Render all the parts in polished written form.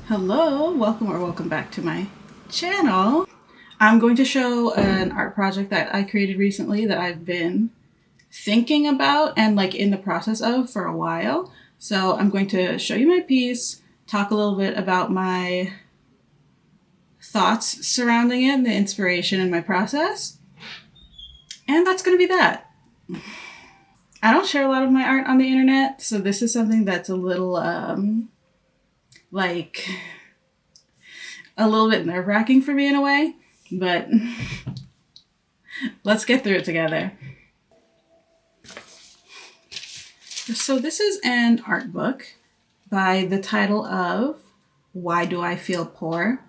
Hello, welcome back to my channel. I'm going to show an art project that I created recently that I've been thinking about and in the process of for a while. So I'm going to show you my piece, talk a little bit about my thoughts surrounding it, the inspiration in my process, and that's going to be that. I don't share a lot of my art on the internet, so this is something that's a little bit nerve-wracking for me in a way, but let's get through it together. So this is an art book by the title of Why Do I Feel Poor?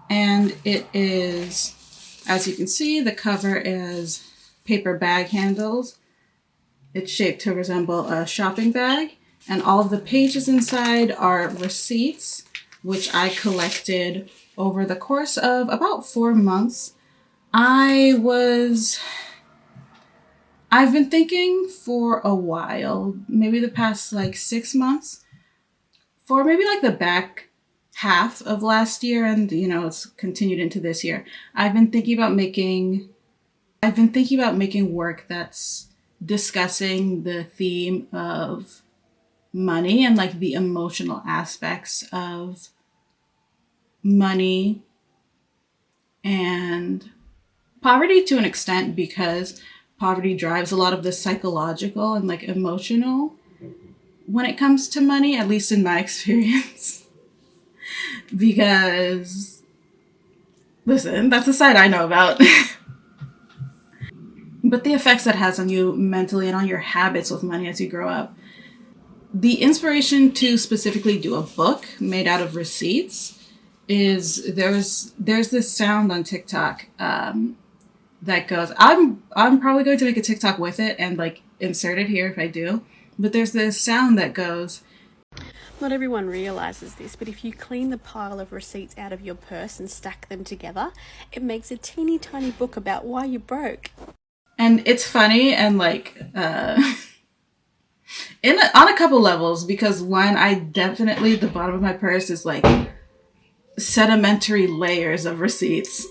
And it is, as you can see, the cover is paper bag handles. It's shaped to resemble a shopping bag, and all of the pages inside are receipts, which I collected over the course of about 4 months. I've been thinking for a while, maybe the past 6 months, for maybe the back half of last year, and it's continued into this year. I've been thinking about making work that's discussing the theme of money and the emotional aspects of money and poverty to an extent, because poverty drives a lot of the psychological and emotional when it comes to money, at least in my experience. Because, listen, that's the side I know about. But the effects that has on you mentally and on your habits with money as you grow up. The inspiration to specifically do a book made out of receipts is there's this sound on TikTok that goes, I'm probably going to make a TikTok with it and insert it here if I do, but there's this sound that goes, not everyone realizes this, but if you clean the pile of receipts out of your purse and stack them together, it makes a teeny tiny book about why you're broke. And it's funny and on a couple levels, because one, I definitely, the bottom of my purse is sedimentary layers of receipts.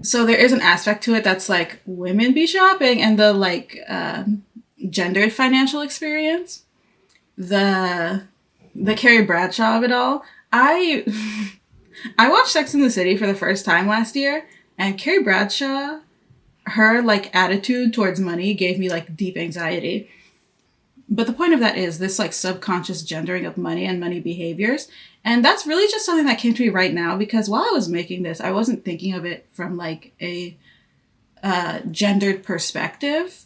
So there is an aspect to it that's women be shopping and the gendered financial experience. The Carrie Bradshaw of it all. I watched Sex and the City for the first time last year, and Carrie Bradshaw, her attitude towards money gave me deep anxiety. But the point of that is this subconscious gendering of money and money behaviors. And that's really just something that came to me right now, because while I was making this, I wasn't thinking of it from a gendered perspective.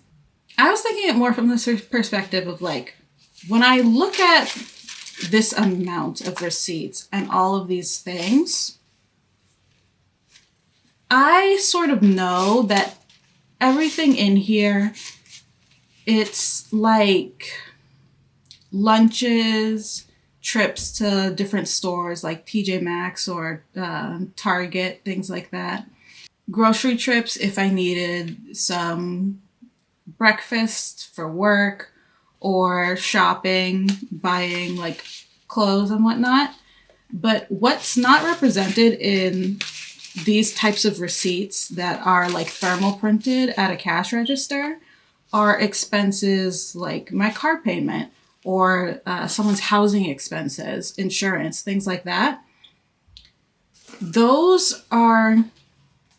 I was thinking it more from the perspective of when I look at this amount of receipts and all of these things, I sort of know that everything in here, it's lunches, trips to different stores like TJ Maxx or Target, things like that. Grocery trips if I needed some breakfast for work, or shopping, buying clothes and whatnot. But what's not represented in these types of receipts that are thermal printed at a cash register are expenses like my car payment or someone's housing expenses, insurance, things like that. Those are,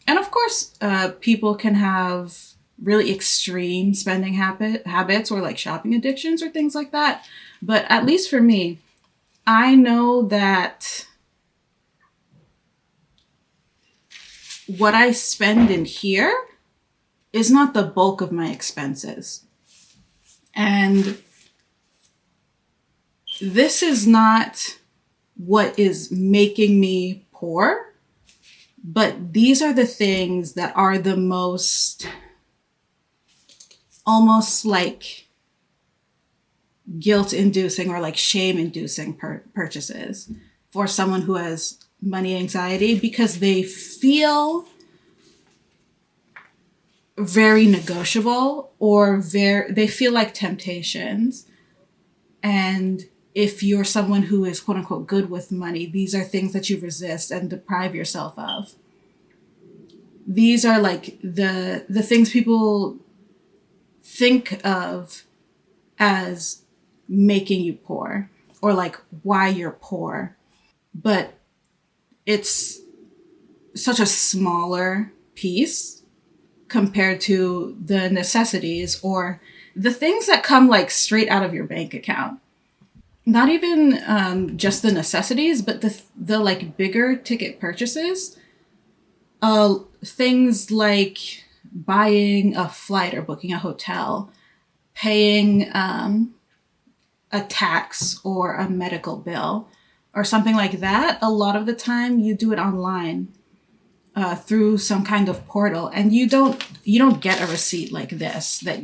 and of course, people can have really extreme spending habits or shopping addictions or things like that. But at least for me, I know that what I spend in here is not the bulk of my expenses. And this is not what is making me poor, but these are the things that are the most almost guilt-inducing or shame-inducing purchases for someone who has money anxiety, because they feel very negotiable or they feel like temptations. And if you're someone who is quote unquote good with money, these are things that you resist and deprive yourself of. These are like the things people think of as making you poor, or like why you're poor. But it's such a smaller piece compared to the necessities or the things that come like straight out of your bank account. Not even just the necessities, but the like bigger ticket purchases. Things like buying a flight or booking a hotel, paying a tax or a medical bill or something like that. A lot of the time you do it online through some kind of portal, and you don't get a receipt like this that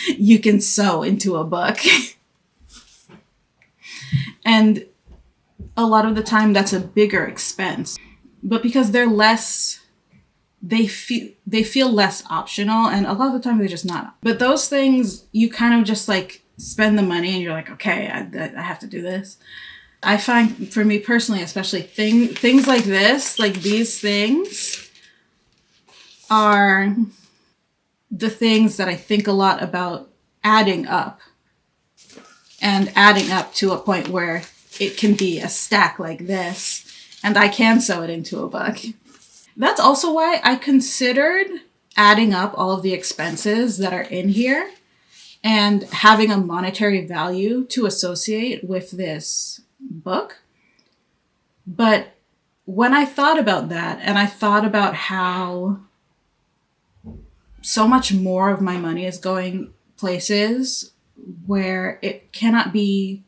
you can sew into a book. And a lot of the time that's a bigger expense. But because they're less, they feel less optional, and a lot of the time they're just not. But those things, you kind of just like spend the money and you're like, okay, I have to do this. I find, for me personally, especially things like this, like these things are the things that I think a lot about adding up, and adding up to a point where it can be a stack like this, and I can sew it into a book. That's also why I considered adding up all of the expenses that are in here and having a monetary value to associate with this book. But when I thought about that, and I thought about how so much more of my money is going places where it cannot be,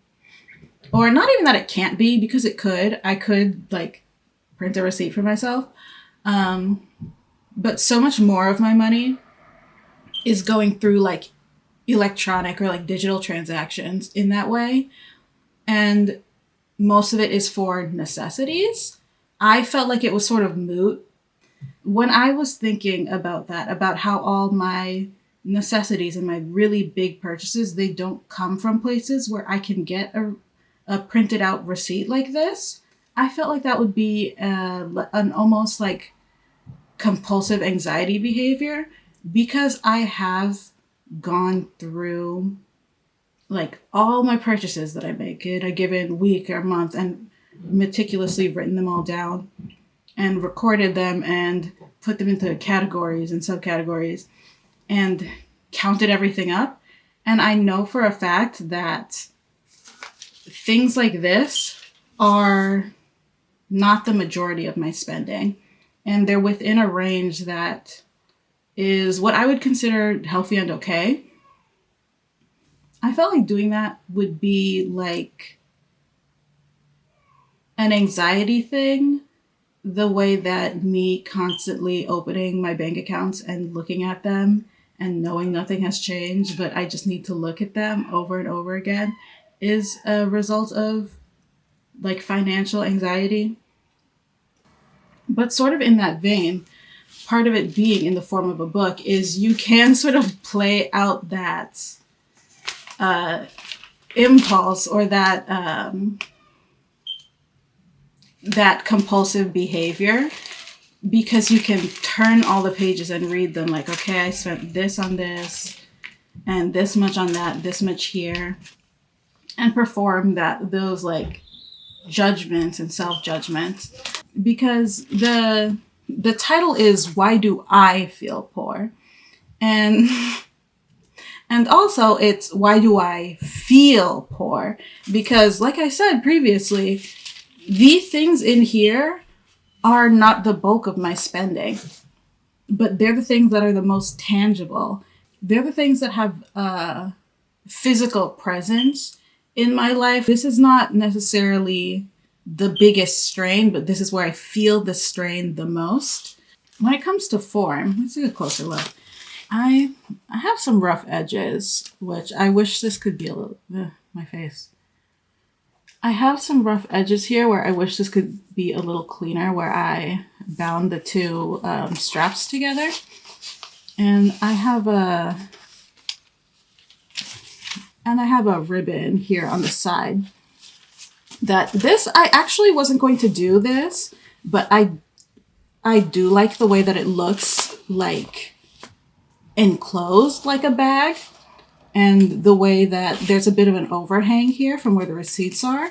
or not even that it can't be, because I could like print a receipt for myself. But so much more of my money is going through like electronic or like digital transactions in that way. And most of it is for necessities. I felt like it was sort of moot when I was thinking about that, about how all my necessities and my really big purchases, they don't come from places where I can get a printed out receipt like this. I felt like that would be an almost like compulsive anxiety behavior, because I have gone through like all my purchases that I make in a given week or month and meticulously written them all down and recorded them and put them into categories and subcategories and counted everything up. And I know for a fact that things like this are not the majority of my spending. And they're within a range that is what I would consider healthy and okay. I felt like doing that would be like an anxiety thing, the way that me constantly opening my bank accounts and looking at them and knowing nothing has changed, but I just need to look at them over and over again, is a result of like financial anxiety. But sort of in that vein, part of it being in the form of a book is you can sort of play out that impulse or that compulsive behavior, because you can turn all the pages and read them like, okay, I spent this on this and this much on that, this much here, and perform those like judgments and self-judgments. Because the title is Why Do I Feel Poor? And also it's Why Do I Feel Poor? Because like I said previously, the things in here are not the bulk of my spending, but they're the things that are the most tangible. They're the things that have physical presence in my life. This is not necessarily the biggest strain, but this is where I feel the strain the most. When it comes to form, let's take a closer look. I have some rough edges, which I wish this could be a little, my face. I have some rough edges here where I wish this could be a little cleaner, where I bound the two straps together. And I have a ribbon here on the side. that this, I actually wasn't going to do this, but I do like the way that it looks like enclosed like a bag, and the way that there's a bit of an overhang here from where the receipts are.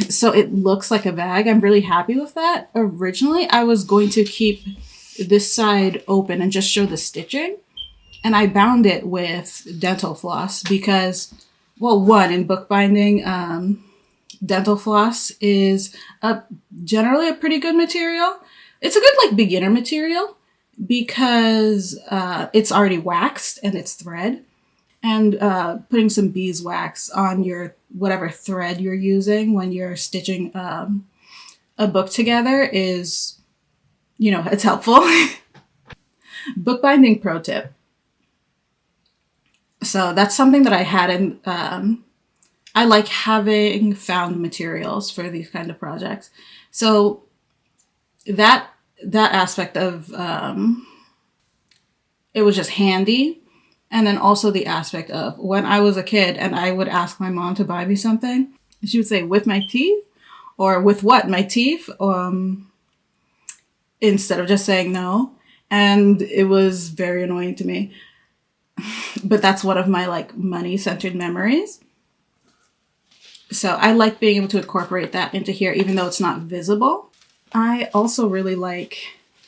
So it looks like a bag. I'm really happy with that. Originally, I was going to keep this side open and just show the stitching. And I bound it with dental floss because, well, one, in bookbinding, dental floss is generally a pretty good material. It's a good like beginner material because it's already waxed and it's thread. And putting some beeswax on your whatever thread you're using when you're stitching a book together is, it's helpful. Bookbinding pro tip. So that's something that I had in, I like having found materials for these kind of projects. So that aspect of, it was just handy. And then also the aspect of when I was a kid and I would ask my mom to buy me something, she would say, with my teeth? Or with what? My teeth? Instead of just saying no. And it was very annoying to me. But that's one of my like money-centered memories. So I like being able to incorporate that into here, even though it's not visible. I also really like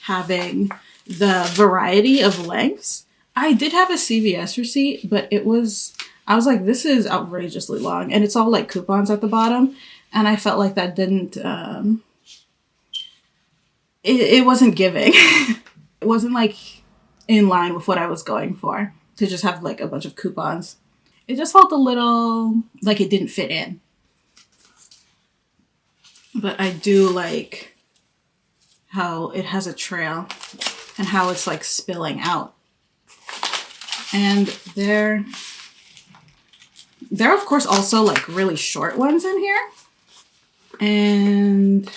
having the variety of lengths. I did have a CVS receipt, but I was like, this is outrageously long. And it's all like coupons at the bottom. And I felt like that didn't, it wasn't giving. It wasn't like in line with what I was going for to just have like a bunch of coupons. It just felt a little like it didn't fit in. But I do like how it has a trail and how it's like spilling out. And there are of course also like really short ones in here. And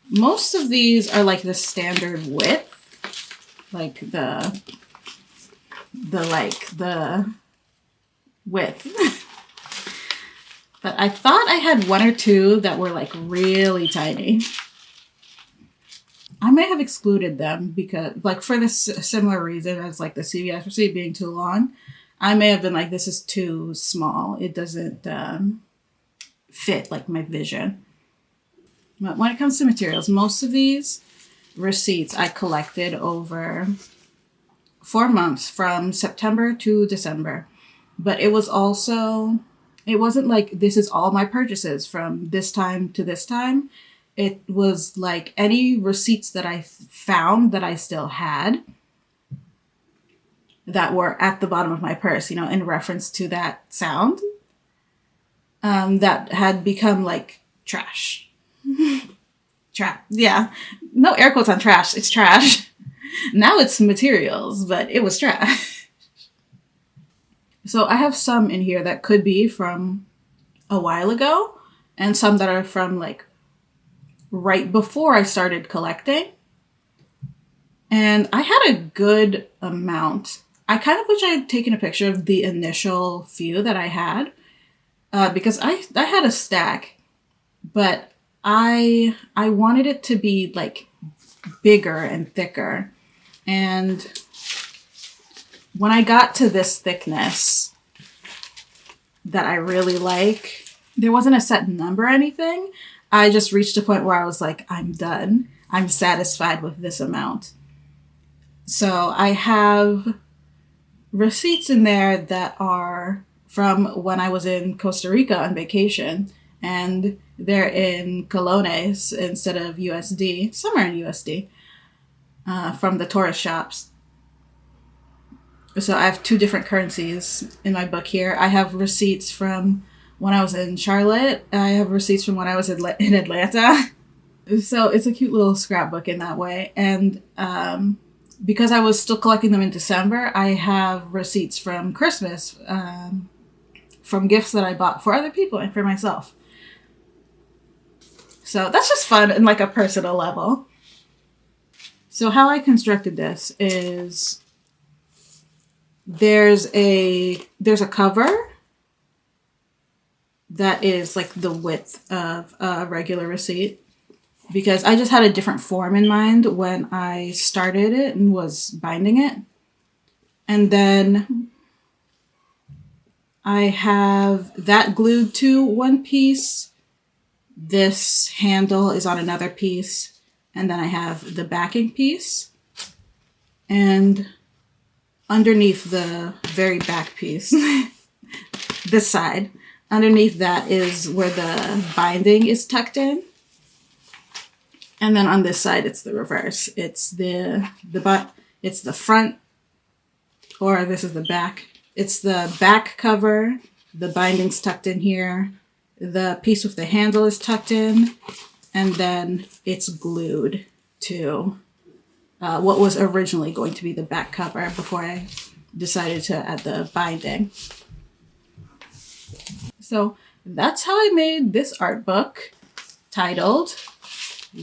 most of these are like the standard width, like the width. But I thought I had one or two that were like really tiny. I may have excluded them because, like, for this similar reason as, like, the CVS receipt being too long, I may have been like, this is too small. It doesn't fit, like, my vision. But when it comes to materials, most of these receipts I collected over 4 months from September to December. But it was also, it wasn't like, this is all my purchases from this time to this time. It was like any receipts that I found that I still had that were at the bottom of my purse, in reference to that sound, that had become like trash. Yeah. No air quotes on trash. It's trash. Now it's materials, but it was trash. So I have some in here that could be from a while ago and some that are from like right before I started collecting. And I had a good amount. I kind of wish I had taken a picture of the initial few that I had, because I had a stack, but I wanted it to be like bigger and thicker. And when I got to this thickness that I really like, there wasn't a set number or anything. I just reached a point where I was like, I'm done. I'm satisfied with this amount. So I have receipts in there that are from when I was in Costa Rica on vacation, and they're in colones instead of USD. Some are in USD, from the tourist shops. So I have two different currencies in my book here. I have receipts from when I was in Charlotte. I have receipts from when I was in Atlanta. So it's a cute little scrapbook in that way. And because I was still collecting them in December, I have receipts from Christmas, from gifts that I bought for other people and for myself. So that's just fun in like a personal level. So how I constructed this is there's a cover that is like the width of a regular receipt, because I just had a different form in mind when I started it and was binding it. And then I have that glued to one piece. This handle is on another piece. And then I have the backing piece. And underneath the very back piece, this side, underneath that is where the binding is tucked in. And then on this side, it's the reverse. It's it's the front, or this is the back. It's the back cover. The binding's tucked in here. The piece with the handle is tucked in, and then it's glued to what was originally going to be the back cover before I decided to add the binding. So that's how I made this art book titled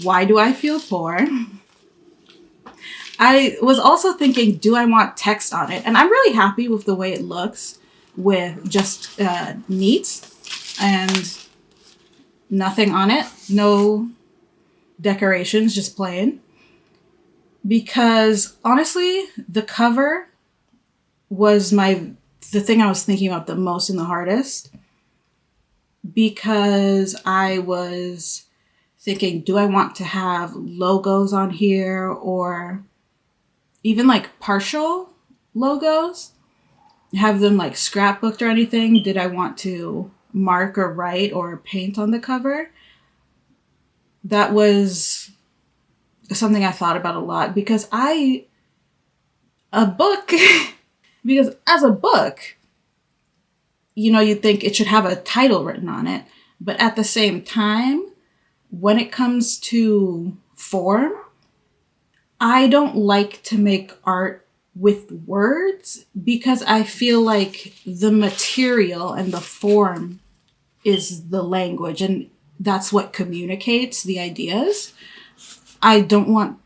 Why Do I Feel Poor? I was also thinking, do I want text on it? And I'm really happy with the way it looks with just neat and nothing on it. No decorations, just plain. Because honestly, the cover was the thing I was thinking about the most and the hardest. Because I was thinking, do I want to have logos on here or even like partial logos? Have them like scrapbooked or anything? Did I want to mark or write or paint on the cover? That was something I thought about a lot because as a book, you'd think it should have a title written on it. But at the same time, when it comes to form, I don't like to make art with words because I feel like the material and the form is the language, and that's what communicates the ideas. I don't want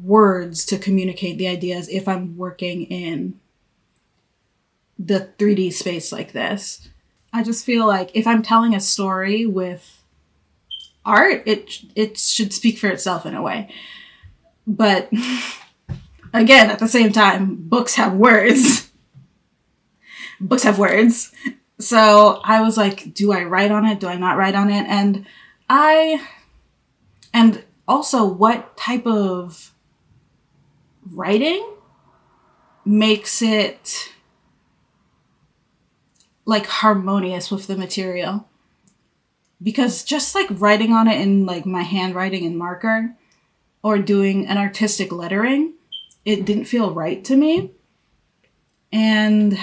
words to communicate the ideas if I'm working in the 3D space like this. I just feel like if I'm telling a story with art, it should speak for itself in a way. But again, at the same time, books have words. Books have words. So I was like, do I write on it? Do I not write on it? And also, what type of writing makes it like harmonious with the material? Because just like writing on it in like my handwriting and marker or doing an artistic lettering, it didn't feel right to me. And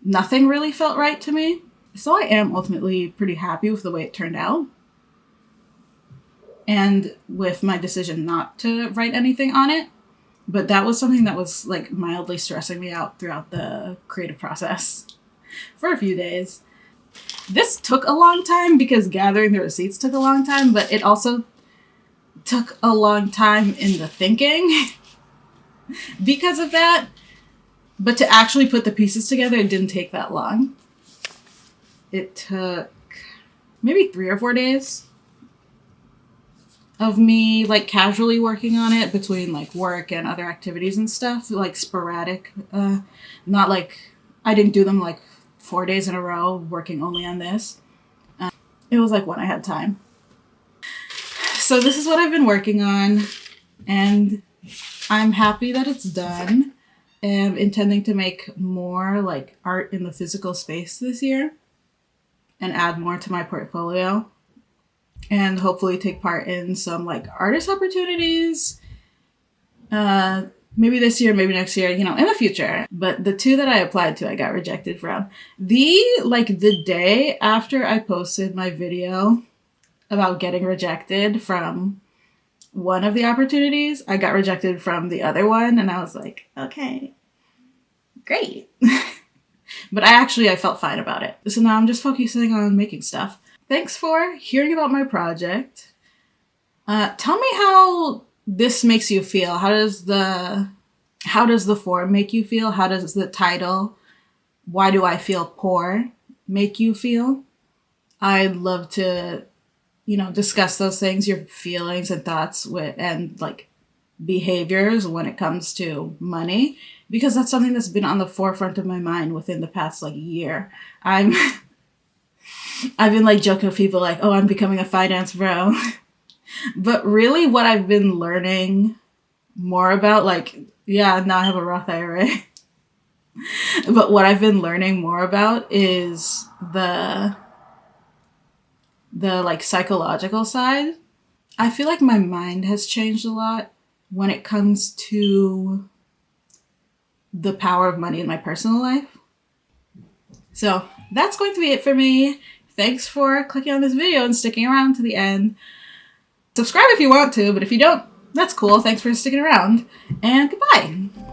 nothing really felt right to me. So I am ultimately pretty happy with the way it turned out. And with my decision not to write anything on it. But that was something that was like mildly stressing me out throughout the creative process for a few days. This took a long time because gathering the receipts took a long time, but it also took a long time in the thinking because of that. But to actually put the pieces together, it didn't take that long. It took maybe 3 or 4 days of me like casually working on it between like work and other activities and stuff, like sporadic. Not like I didn't do them like 4 days in a row working only on this. It was like when I had time. So this is what I've been working on, and I'm happy that it's done. I'm intending to make more like art in the physical space this year and add more to my portfolio and hopefully take part in some like artist opportunities. Maybe this year, maybe next year, in the future. But the 2 that I applied to, I got rejected from. The day after I posted my video about getting rejected from one of the opportunities, I got rejected from the other one. And I was like, okay, great. But I felt fine about it. So now I'm just focusing on making stuff. Thanks for hearing about my project. Tell me how this makes you feel. How does the form make you feel? How does the title, Why Do I Feel Poor, make you feel. I'd love to, discuss those things, your feelings and thoughts and like behaviors when it comes to money, because that's something that's been on the forefront of my mind within the past like year. I've been like joking with people like, oh, I'm becoming a finance bro. But really what I've been learning more about, like, yeah, now I have a Roth IRA. But what I've been learning more about is the like psychological side. I feel like my mind has changed a lot when it comes to the power of money in my personal life. So that's going to be it for me. Thanks for clicking on this video and sticking around to the end. Subscribe if you want to, but if you don't, that's cool. Thanks for sticking around, and goodbye.